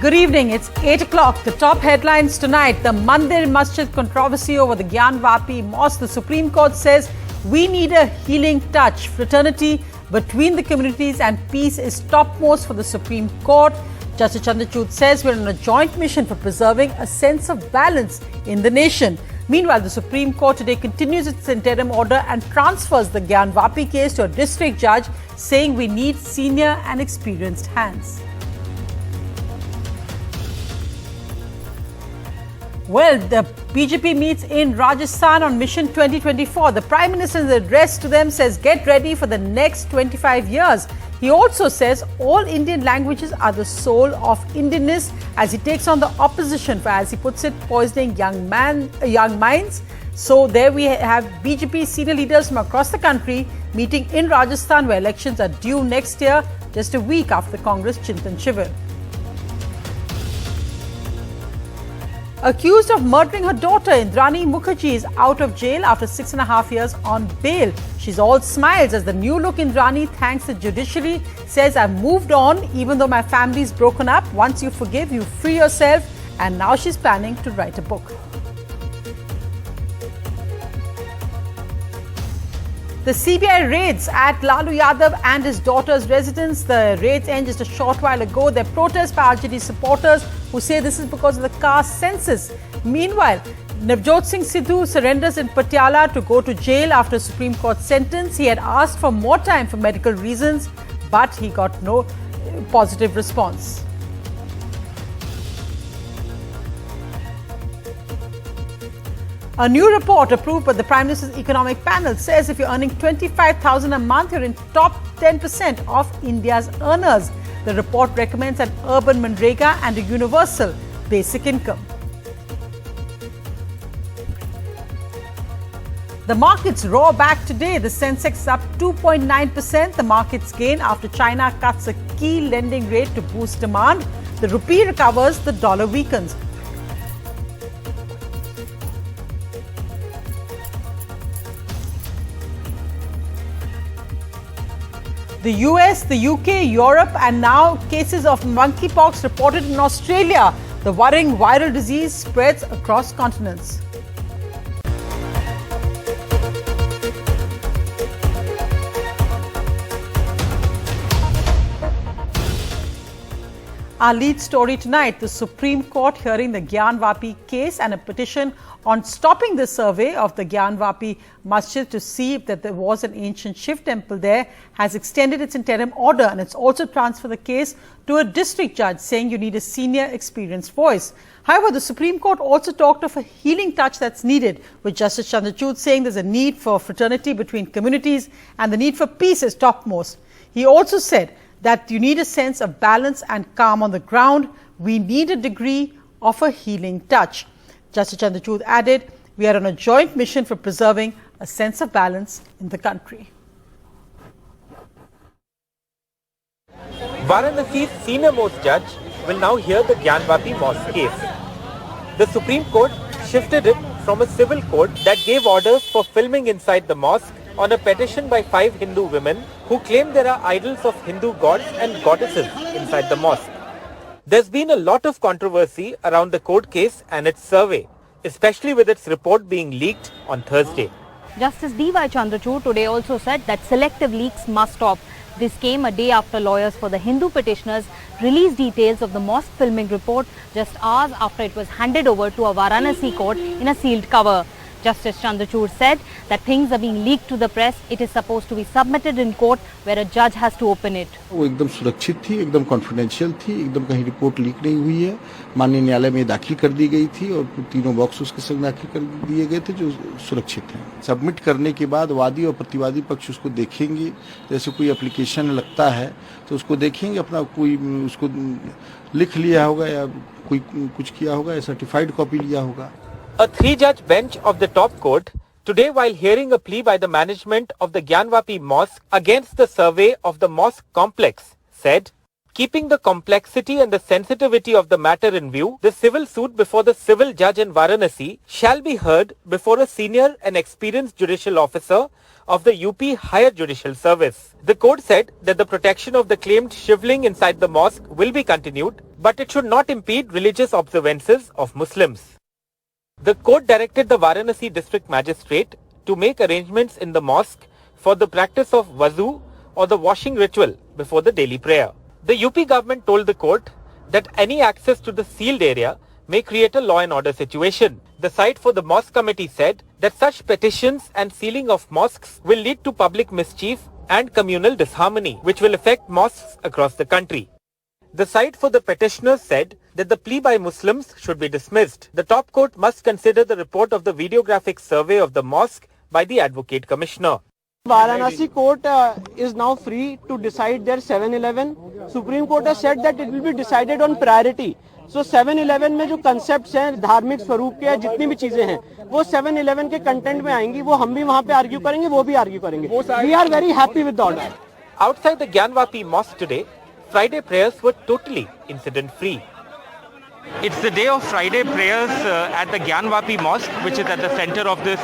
Good evening. It's 8 o'clock. The top headlines tonight. The Masjid controversy over the Gyanvapi Mosque. The Supreme Court says we need a healing touch. Fraternity between the communities and peace is topmost for the Supreme Court. Justice Chandrachud says we're on a joint mission for preserving a sense of balance in the nation. Meanwhile, the Supreme Court today continues its interim order and transfers the Gyanvapi case to a district judge, saying we need senior and experienced hands. Well, the BJP meets in Rajasthan on Mission 2024. The Prime Minister's address to them says get ready for the next 25 years. He also says all Indian languages are the soul of Indianness as he takes on the opposition for, as he puts it, poisoning young minds. So there we have BJP senior leaders from across the country meeting in Rajasthan, where elections are due next year, just a week after the Congress Chintan Shivir. Accused of murdering her daughter, Indrani Mukerjea is out of jail after 6.5 years on bail. She's all smiles as the new look Indrani thanks the judiciary, says I've moved on even though my family's broken up. Once you forgive, you free yourself, and now she's planning to write a book. The CBI raids at Lalus Yadav and his daughter's residence. The raids end just a short while ago. They're protest by RJD supporters who say this is because of the caste census. Meanwhile, Navjot Singh Sidhu surrenders in Patiala to go to jail after a Supreme Court sentence. He had asked for more time for medical reasons, but he got no positive response. A new report approved by the Prime Minister's Economic Panel says if you're earning 25,000 a month, you're in top 10% of India's earners. The report recommends an urban Manrega and a universal basic income. The markets roar back today. The Sensex is up 2.9%. The markets gain after China cuts a key lending rate to boost demand. The rupee recovers, the dollar weakens. The US, the UK, Europe, and now cases of monkeypox reported in Australia. The worrying viral disease spreads across continents. Our lead story tonight, the Supreme Court hearing the Gyanvapi case and a petition on stopping the survey of the Gyanvapi Masjid to see if that there was an ancient Shiv temple there, has extended its interim order, and it's also transferred the case to a district judge, saying you need a senior experienced voice. However, the Supreme Court also talked of a healing touch that's needed, with Justice Chandrachud saying there's a need for fraternity between communities and the need for peace is topmost. He also said that you need a sense of balance and calm on the ground. We need a degree of a healing touch. Justice Chandrachud added, we are on a joint mission for preserving a sense of balance in the country. Varanasi's senior-most judge will now hear the Gyanvapi Mosque case. The Supreme Court shifted it from a civil court that gave orders for filming inside the mosque on a petition by 5 Hindu women who claim there are idols of Hindu gods and goddesses inside the mosque. There's been a lot of controversy around the court case and its survey, especially with its report being leaked on Thursday. Justice D.Y. Chandrachud today also said that selective leaks must stop. This came a day after lawyers for the Hindu petitioners released details of the mosque filming report just hours after it was handed over to a Varanasi court in a sealed cover. Justice Chandrachud said that things are being leaked to the press. It is supposed to be submitted in court where a judge has to open it. वो एकदम सुरक्षित थी, एकदम confidential थी, एकदम कहीं report leak नहीं हुई है, माननीय न्यायालय में दाखिल कर दी गई थी और तीनों बॉक्स उसके संग दाखिल कर दिए गए थे जो सुरक्षित हैं। सबमिट करने के बाद वादी और प्रतिवादी पक्ष उसको देखेंगे, जैसे कोई एप्लीकेशन लगता है तो उसको देखेंगे, अपना कोई उसको लिख लिया होगा या कोई कुछ किया होगा या सर्टिफाइड कॉपी लिया होगा। A 3-judge bench of the top court today, while hearing a plea by the management of the Gyanvapi Mosque against the survey of the mosque complex, said, keeping the complexity and the sensitivity of the matter in view, the civil suit before the civil judge in Varanasi shall be heard before a senior and experienced judicial officer of the UP Higher Judicial Service. The court said that the protection of the claimed shivling inside the mosque will be continued, but it should not impede religious observances of Muslims. The court directed the Varanasi district magistrate to make arrangements in the mosque for the practice of wuzu or the washing ritual before the daily prayer. The UP government told the court that any access to the sealed area may create a law and order situation. The site for the mosque committee said that such petitions and sealing of mosques will lead to public mischief and communal disharmony, which will affect mosques across the country. The site for the petitioners said that the plea by Muslims should be dismissed. The top court must consider the report of the videographic survey of the mosque by the Advocate Commissioner. Varanasi court is now free to decide their 7-11. Supreme Court has said that it will be decided on priority. So 7-11 में जो concepts हैं धार्मिक स्वरूप के जितनी भी चीजें हैं वो 7-11 के कंटेंट में आएंगी वो हम भी वहाँ पे आर्ग्यू करेंगे वो भी आर्ग्यू करेंगे. We are very happy with the order. Outside the Gyanvapi Mosque today, Friday prayers were totally incident-free. It's the day of Friday prayers at the Gyanvapi Mosque, which is at the center of this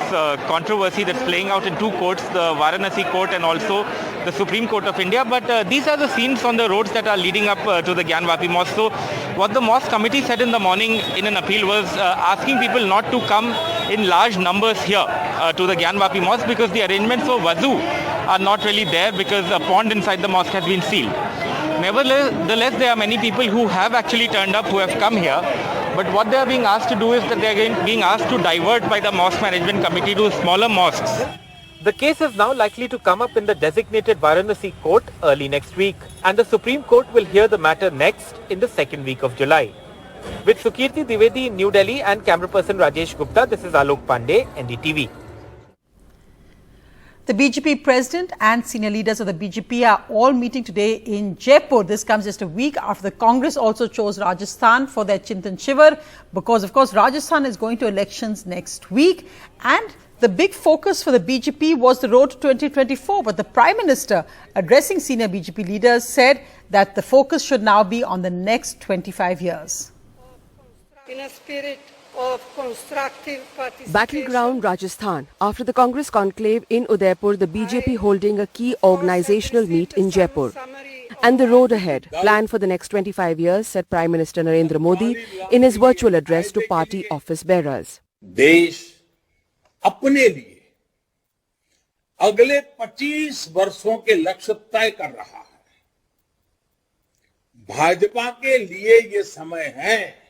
controversy that's playing out in two courts, the Varanasi court and also the Supreme Court of India. But these are the scenes on the roads that are leading up to the Gyanvapi Mosque. So what the mosque committee said in the morning in an appeal was asking people not to come in large numbers here to the Gyanvapi Mosque because the arrangements for wuzu are not really there because a pond inside the mosque has been sealed. Nevertheless, there are many people who have actually turned up, who have come here. But what they are being asked to do is that they are being asked to divert by the Mosque Management Committee to smaller mosques. The case is now likely to come up in the designated Varanasi court early next week. And the Supreme Court will hear the matter next in the second week of July. With Sukirti Dwivedi in New Delhi and camera person Rajesh Gupta, this is Alok Pandey, NDTV. The BJP president and senior leaders of the BJP are all meeting today in Jaipur. This comes just a week after the Congress also chose Rajasthan for their Chintan Shivar because, of course, Rajasthan is going to elections next week. And the big focus for the BJP was the road to 2024. But the Prime Minister, addressing senior BJP leaders, said that the focus should now be on the next 25 years. In a spirit of constructive participation. Battleground Rajasthan. After the Congress conclave in Udaipur, the BJP holding a key organizational meet in Jaipur. And the road ahead, planned for the next 25 years, said Prime Minister Narendra Modi in his virtual address to party office bearers. देश अपने लिए अगले 25 वर्षों के लक्ष्य तय कर रहा है. भाजपा के लिए ये समय है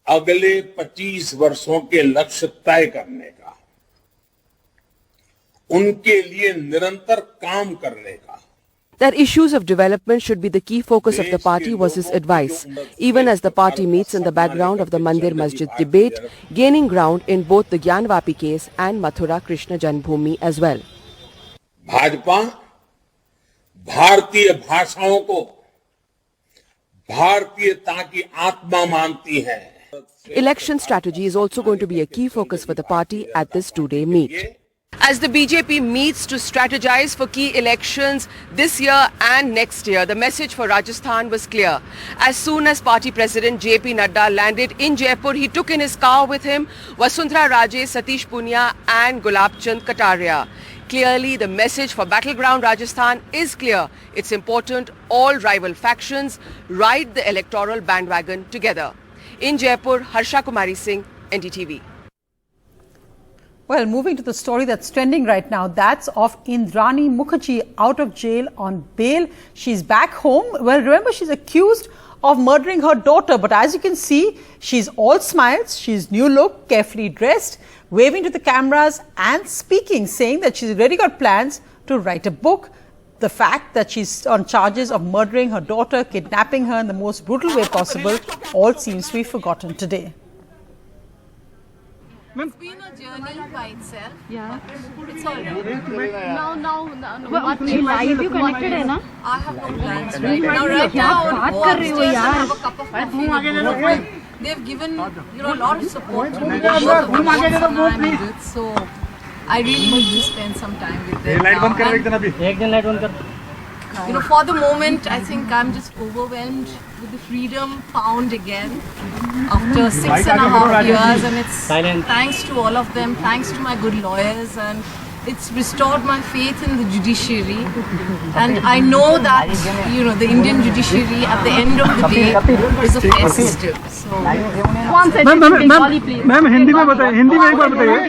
अगले 25 वर्षों के लक्ष्य तय करने का, उनके लिए निरंतर काम करने का. That issues of development should be the key focus of the party was his advice, even as the party meets in the background of the Mandir Masjid debate, gaining ground in both the Gyanvapi case and Mathura Krishna Janmabhoomi as well. Bhajpa भारतीय भाषाओं को भारतीयता की आत्मा मानती है. Election strategy is also going to be a key focus for the party at this two-day meet. As the BJP meets to strategize for key elections this year and next year, the message for Rajasthan was clear. As soon as party president JP Nadda landed in Jaipur, he took in his car with him Vasundhara Raje, Satish Punia and Gulab Chand Kataria. Clearly, the message for battleground Rajasthan is clear. It's important all rival factions ride the electoral bandwagon together. In Jaipur, Harsha Kumari Singh, NDTV. Well, moving to the story that's trending right now, that's of Indrani Mukerjea out of jail on bail. She's back home. Well, remember, she's accused of murdering her daughter. But as you can see, she's all smiles. She's new look, carefully dressed, waving to the cameras and speaking, saying that she's already got plans to write a book. The fact that she's on charges of murdering her daughter, kidnapping her in the most brutal way possible, all seems to be forgotten today. It's been a journey by itself. Yeah. It's all right. Now, what live you connected hai na? I have no plans right now. Right now, upstairs and have a cup of coffee. They've given a lot of support. So I really need to spend some time with them now. And, for the moment, I think I'm just overwhelmed with the freedom found again after 6.5 years, and it's thanks to all of them, thanks to my good lawyers, and it's restored my faith in the judiciary, and I know that the Indian judiciary at the end of the day is a fair system. So, ma'am Hindi में बताइए, हिंदी में एक बार बताइए,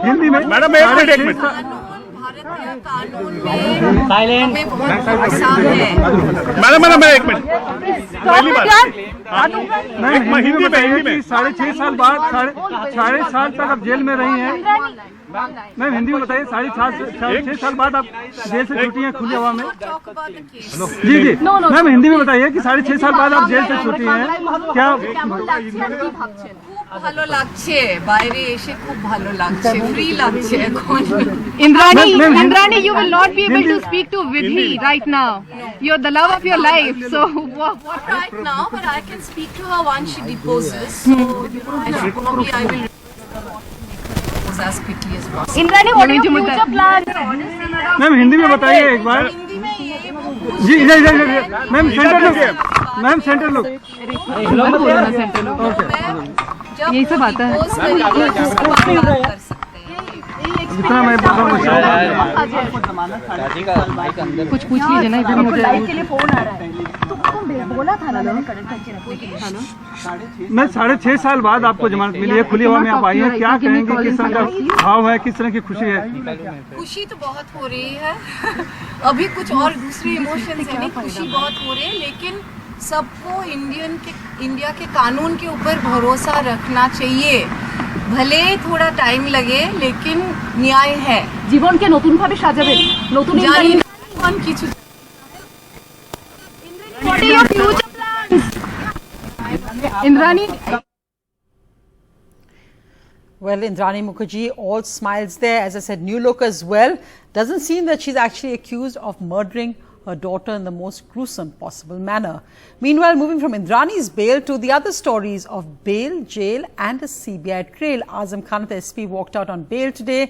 हिंदी में madam एक minute भारतीय कानून में हमें बहुत भरोसा है। मैडम एक मिनट, पहली बात मैम हिंदी में बताइए कि 6.5 साल बाद 6.5 साल तक आप जेल में रही हैं। मैम हिंदी में बताइए, 6.5 साल बाद आप जेल से छुट्टी हैं खुली हवा में। जी मैम हिंदी में बताइए कि 6.5 साल बाद आप जेल से छुट्टी हैं, क्या ভালো লাগছে, বাইরে এসে খুব ভালো লাগছে, ফ্রি লাগছে এখন। Indrani, you will not be able to speak to Vidhi right now. You're the love of your life, so Not right now, but I can speak to her once she deposes. So probably I will depose as quickly as possible. Indrani, what are your future plans? Ma'am Hindi में बताइए एक बार। जी ma'am centre लोग यही सब आता है। जितना मैं कुछ पूछ लीजिए ना, लाइव के लिए फोन आ रहा है तो बोला था ना मैंने कनेक्ट करके। मैं 6.5 साल बाद आपको जमानत मिली है, खुली हवा में आप आई हैं, क्या कहेंगे, किस तरह का भाव है, किस तरह की खुशी है? खुशी तो बहुत हो रही है अभी कुछ और दूसरे इमोशंस है नहीं, खुशी बहुत हो रही है, लेकिन सबको इंडिया के कानून के ऊपर भरोसा रखना चाहिए। भले थोड़ा टाइम लगे लेकिन न्याय है। জীবন কে নতুন ভাবে সাজাবেন, নতুন জীবন কিছু। What are your future plans? Indrani. Well, Indrani Mukerjea, all smiles there. As I said, new look as well. Doesn't seem that she's actually accused of murdering her daughter in the most gruesome possible manner. Meanwhile, moving from Indrani's bail to the other stories of bail, jail and a CBI trail. Azam Khan, the SP, walked out on bail today,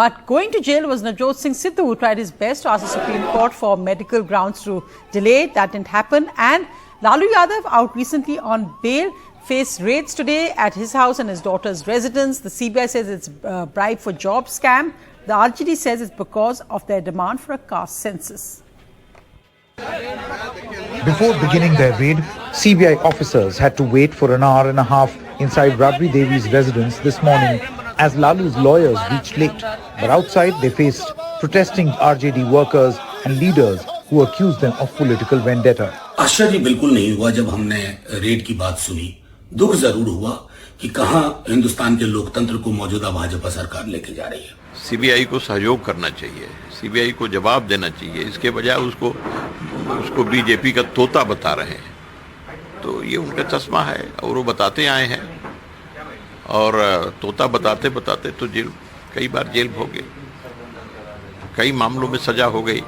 but going to jail was Navjot Singh Sidhu, who tried his best to ask the Supreme Court for medical grounds to delay. That didn't happen. And Lalu Yadav, out recently on bail, faced raids today at his house and his daughter's residence. The CBI says it's a bribe for job scam. The RGD says it's because of their demand for a caste census. Before beginning their raid, CBI officers had to wait for an hour and a half inside Rabri Devi's residence this morning as Lalu's lawyers reached late. But outside they faced protesting RJD workers and leaders who accused them of political vendetta. आश्चर्य बिल्कुल नहीं हुआ जब हमने red की बात सुनी। दुख जरूर हुआ कि कहां हिंदुस्तान के लोकतंत्र को मौजूदा भाजपा सरकार लेके जा रही है। सीबीआई को सहयोग करना चाहिए, सीबीआई को जवाब देना चाहिए, इसके बजाय उसको बीजेपी का तोता बता रहे हैं। तो ये उनका चश्मा है और वो बताते आए हैं, और तोता बताते बताते तो कई बार जेल भोगे, कई मामलों में सजा हो गई।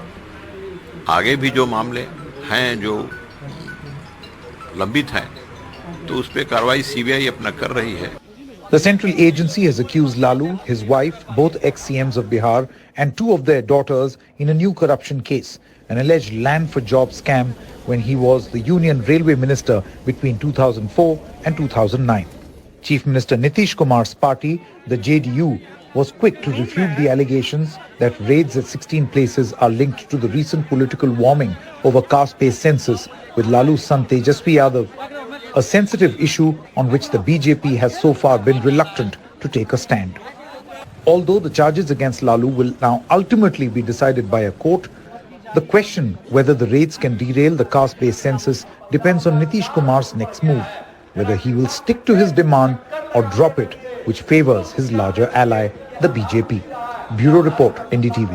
आगे भी जो मामले हैं जो लंबित हैं तो उस पे कार्रवाई सीबीआई अपना कर रही है। The central agency has accused Lalu, his wife, both ex-CMs of Bihar, and 2 of their daughters in a new corruption case, an alleged land for job scam when he was the Union Railway Minister between 2004 and 2009. Chief Minister Nitish Kumar's party, the JDU, was quick to refute the allegations that raids at 16 places are linked to the recent political warming over caste-based census, with Lalu's son Tejasvi Yadav, a sensitive issue on which the BJP has so far been reluctant to take a stand. Although the charges against Lalu will now ultimately be decided by a court, the question whether the raids can derail the caste-based census depends on Nitish Kumar's next move, whether he will stick to his demand or drop it, which favors his larger ally, the BJP. Bureau Report, NDTV.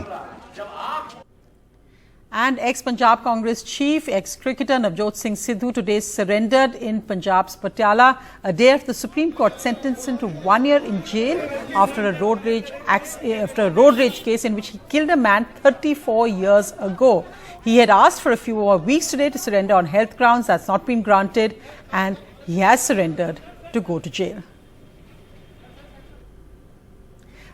And ex-Punjab Congress chief, ex-cricketer Navjot Singh Sidhu today surrendered in Punjab's Patiala a day after the Supreme Court sentenced him to 1 year in jail after a road rage case in which he killed a man 34 years ago. He had asked for a few more weeks today to surrender on health grounds. That's not been granted, and he has surrendered to go to jail.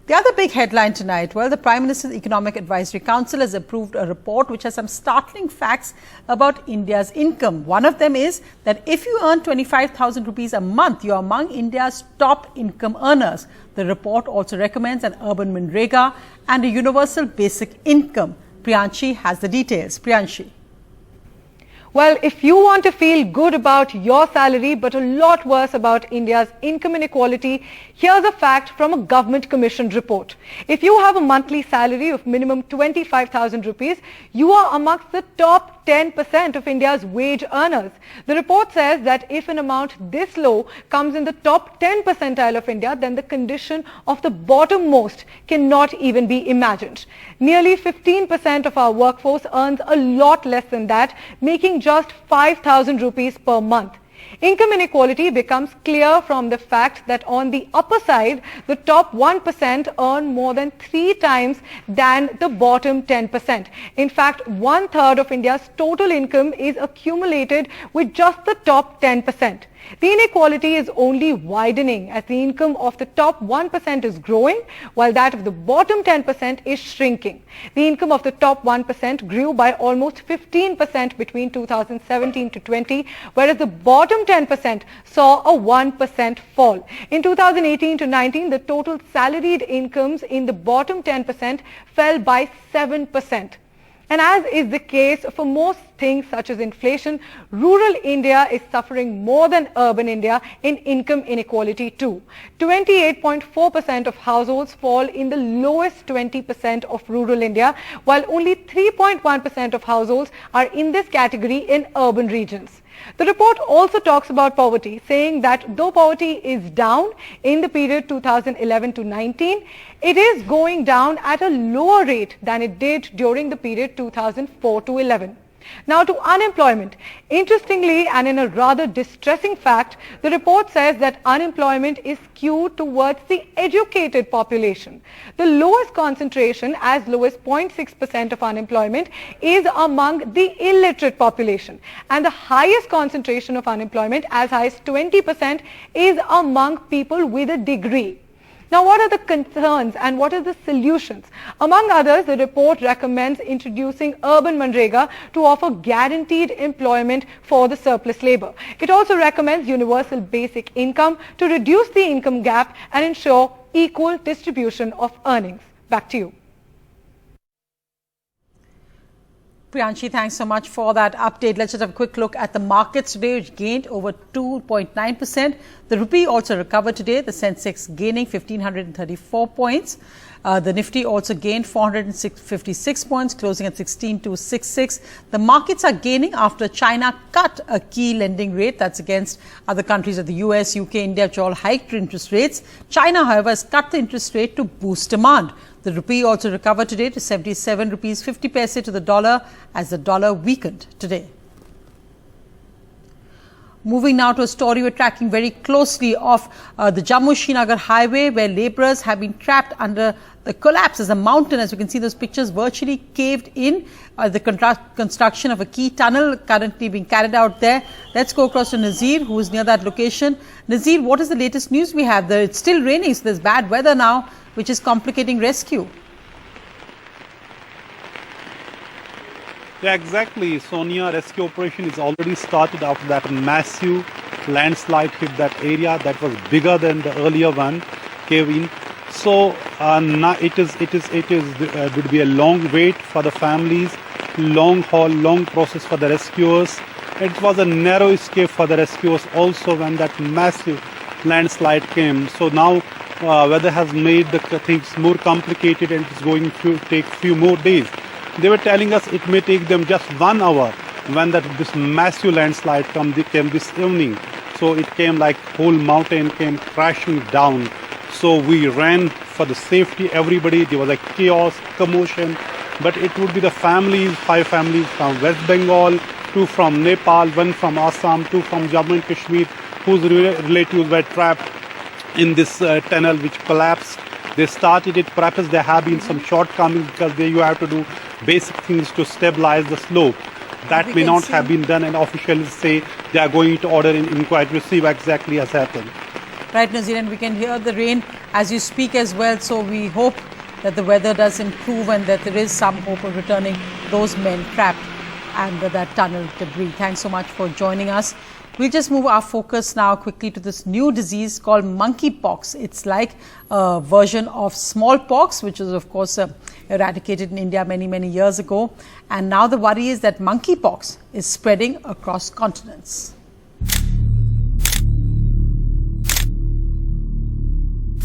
The other big headline tonight, well, the Prime Minister's Economic Advisory Council has approved a report which has some startling facts about India's income. One of them is that if you earn 25,000 rupees a month, you are among India's top income earners. The report also recommends an urban Manrega and a universal basic income. Priyanshi has the details. Priyanshi. Well, if you want to feel good about your salary but a lot worse about India's income inequality, here's a fact from a government commissioned report. If you have a monthly salary of minimum 25,000 rupees, you are amongst the top 10% of India's wage earners. The report says that if an amount this low comes in the top 10 percentile of India, then the condition of the bottommost cannot even be imagined. Nearly 15% of our workforce earns a lot less than that, making just 5,000 rupees per month. Income inequality becomes clear from the fact that on the upper side, the top 1% earn more than 3 times than the bottom 10%. In fact, 1/3 of India's total income is accumulated with just the top 10%. The inequality is only widening as the income of the top 1% is growing, while that of the bottom 10% is shrinking. The income of the top 1% grew by almost 15% between 2017 to 20, whereas the bottom 10% saw a 1% fall. In 2018 to 19, the total salaried incomes in the bottom 10% fell by 7%. And as is the case for most things such as inflation, rural India is suffering more than urban India in income inequality too. 28.4% of households fall in the lowest 20% of rural India, while only 3.1% of households are in this category in urban regions. The report also talks about poverty, saying that though poverty is down in the period 2011 to 19, it is going down at a lower rate than it did during the period 2004 to 11. Now to unemployment. Interestingly and in a rather distressing fact, the report says that unemployment is skewed towards the educated population. The lowest concentration, as low as 0.6% of unemployment, is among the illiterate population. And the highest concentration of unemployment, as high as 20%, is among people with a degree. Now, what are the concerns and what are the solutions? Among others, the report recommends introducing urban Manrega to offer guaranteed employment for the surplus labour. It also recommends universal basic income to reduce the income gap and ensure equal distribution of earnings. Back to you. Priyanshi, thanks so much for that update. Let's just have a quick look at the markets today, which gained over 2.9%. The rupee also recovered today, the Sensex gaining 1,534 points. The Nifty also gained 456 points, closing at 16,266. The markets are gaining after China cut a key lending rate. That's against other countries of the US, UK, India, which all hiked interest rates. China, however, has cut the interest rate to boost demand. The rupee also recovered today to 77 rupees 50 paise to the dollar as the dollar weakened today. Moving now to a story we're tracking very closely of the Jammu-Srinagar highway, where labourers have been trapped under the collapse as a mountain. As you can see, those pictures virtually caved in. The construction of a key tunnel currently being carried out there. Let's go across to Nazir, who is near that location. Nazir, what is the latest news we have there? It's still raining, so there's bad weather now, which is complicating rescue. Yeah, exactly. Sonia, rescue operation is already started after that massive landslide hit that area that was bigger than the earlier one, cave in. So now it would be a long wait for the families, long haul, long process for the rescuers. It was a narrow escape for the rescuers also when that massive landslide came. So now weather has made the things more complicated and it's going to take few more days. They were telling us it may take them just 1 hour when this massive landslide came this evening. So it came like whole mountain came crashing down. So we ran for the safety, everybody. There was a chaos, commotion. But it would be the families, 5 families from West Bengal, 2 from Nepal, 1 from Assam, 2 from Jammu and Kashmir, whose relatives were trapped in this tunnel which collapsed. They started it, perhaps there have been some shortcomings because you have to do basic things to stabilize the slope. That may not have been done, and officials say they are going to order an inquiry to see what exactly has happened. Right, Nazir, and we can hear the rain as you speak as well. So we hope that the weather does improve and that there is some hope of returning those men trapped under that tunnel debris. Thanks so much for joining us. We'll just move our focus now quickly to this new disease called monkeypox. It's like a version of smallpox, which was, of course, eradicated in India many, many years ago. And now the worry is that monkeypox is spreading across continents.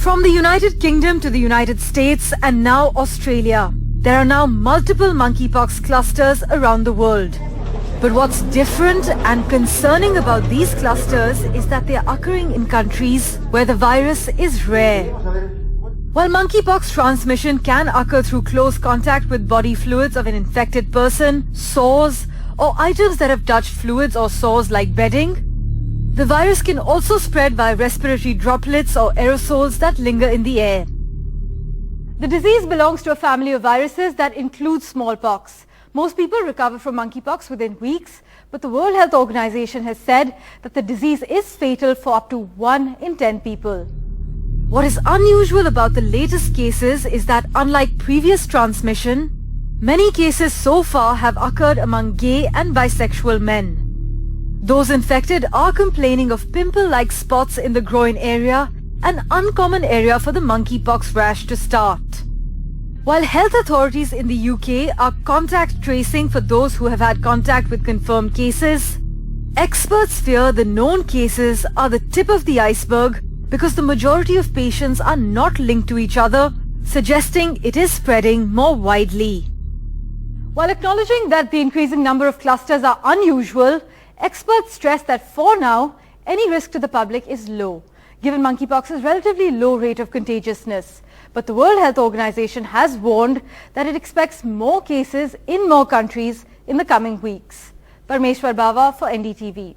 From the United Kingdom to the United States and now Australia, there are now multiple monkeypox clusters around the world. But what's different and concerning about these clusters is that they are occurring in countries where the virus is rare. While monkeypox transmission can occur through close contact with body fluids of an infected person, sores, or items that have touched fluids or sores like bedding, the virus can also spread by respiratory droplets or aerosols that linger in the air. The disease belongs to a family of viruses that includes smallpox. Most people recover from monkeypox within weeks, but the World Health Organization has said that the disease is fatal for up to 1 in 10 people. What is unusual about the latest cases is that unlike previous transmission, many cases so far have occurred among gay and bisexual men. Those infected are complaining of pimple-like spots in the groin area, an uncommon area for the monkeypox rash to start. While health authorities in the UK are contact tracing for those who have had contact with confirmed cases, experts fear the known cases are the tip of the iceberg because the majority of patients are not linked to each other, suggesting it is spreading more widely. While acknowledging that the increasing number of clusters are unusual, experts stress that for now, any risk to the public is low, given monkeypox's relatively low rate of contagiousness. But the World Health Organization has warned that it expects more cases in more countries in the coming weeks. Parmeshwar Bawa for NDTV.